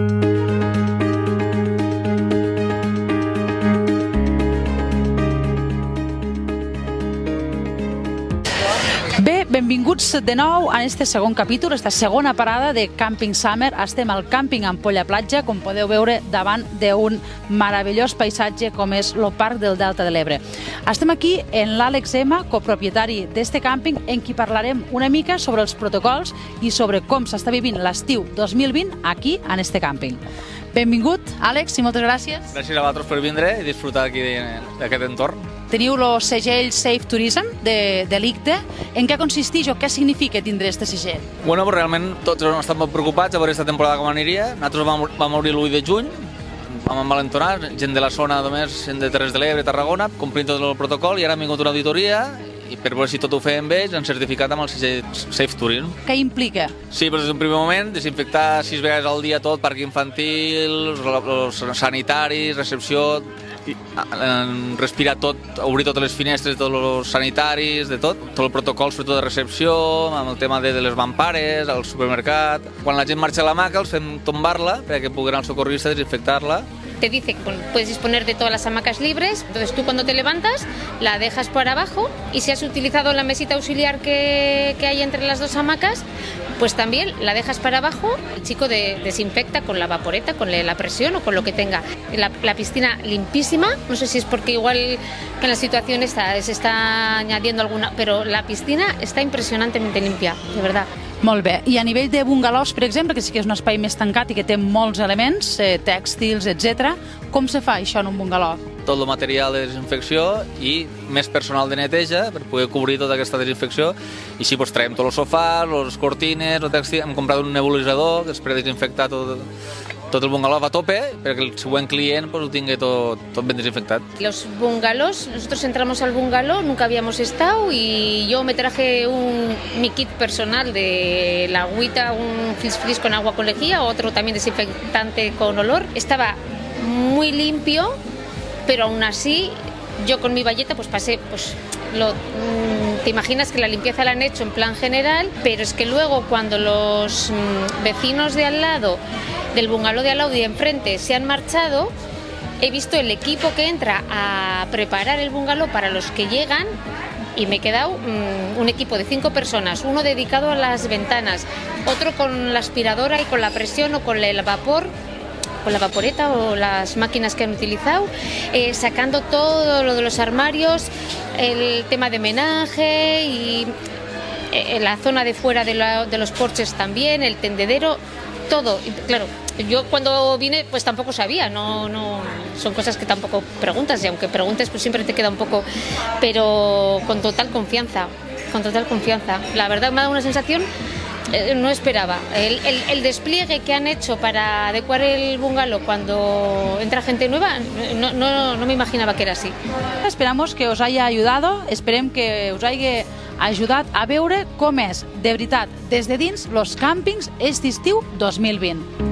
Bé, benvinguts de nou a aquest segon capítol, aquesta segona parada de Camping Summer. Estem al càmping Ampolla Platja, com podeu veure, davant d'un meravellós paisatge com és el Parc del Delta de l'Ebre. Estem aquí en l'Àlex M, copropietari d'este càmping, en qui parlarem una mica sobre els protocols i sobre com s'està vivint l'estiu 2020 aquí, en este càmping. Benvingut, Àlex, i moltes gràcies. Gràcies a vosaltres per vindre i disfrutar aquí d'aquest entorn. Teniu el segell Safe Tourism de l'ICTE. En què consisteix o què significa tindre aquest segell? Bueno, però realment tots hem estat molt preocupats a veure aquesta temporada com aniria. Nosaltres vam obrir l'1 de juny, vam envalentonar, gent de la zona només, gent de Terres de l'Ebre, Tarragona, complint tot el protocol, i ara hem vingut una auditoria i per veure si tot ho feien bé, ens han certificat amb el segell Safe Tourism. Què implica? Sí, però des d'un primer moment, desinfectar 6 vegades al dia tot, parc infantil, els sanitaris, recepció, respirar tot, obrir totes les finestres, tots els sanitaris, de tot el protocol, sobretot de recepció, amb el tema de les mampares, al supermercat. Quan la gent marxa a l'hamaca, els fem tombar-la perquè pugui anar el socorrista a desinfectar-la. Te dice que puedes disponer de todas las hamacas libres, entonces tú cuando te levantas la dejas por abajo y si has utilizado la mesita auxiliar que hay entre las dos hamacas, pues también la dejas para abajo, el chico desinfecta con la vaporeta, con la presión o con lo que tenga. La piscina limpísima, no sé si es porque igual que en la situación se está añadiendo alguna, pero la piscina está impresionantemente limpia, de verdad. Molt bé. I a nivell de bungalows, per exemple, que sí que és un espai més tancat i que té molts elements, tèxtils, etc., com se fa això en un bungalow? Tot el material de desinfecció i més personal de neteja per poder cobrir tota aquesta desinfecció. I sí, doncs, traiem tots els sofàs, les cortines, el tèxtil, hem comprat un nebulitzador que és per desinfectar tot el bungalow a tope perquè el següent client ho tingui tot ben desinfectat. Los bungalows, nosotros entramos al bungalow, nunca habíamos estado y yo me traje mi kit personal de la agüita, un frizz con agua con lejía, otro también desinfectante con olor. Estaba muy limpio, pero aún así yo con mi bayeta pues pasé, te imaginas que la limpieza la han hecho en plan general, pero es que luego cuando los vecinos de al lado, del bungalow de al lado y de enfrente se han marchado, he visto el equipo que entra a preparar el bungalow para los que llegan y me he quedado un equipo de 5 personas, uno dedicado a las ventanas, otro con la aspiradora y con la presión o con el vapor, con la vaporeta o las máquinas que han utilizado, sacando todo lo de los armarios, el tema de menaje y la zona de fuera de los porches también, el tendedero, todo. Y claro, yo cuando vine pues tampoco sabía, no son cosas que tampoco preguntas y aunque preguntes pues siempre te queda un poco, pero con total confianza. La verdad me ha dado una sensación. No esperaba. El despliegue que han hecho para adecuar el bungalow cuando entra gente nueva, no me imaginava que era así. Esperamos que us haya ayudado, esperem que us hagi ajudat a veure com és, de veritat, des de dins, los càmpings aquest estiu 2020.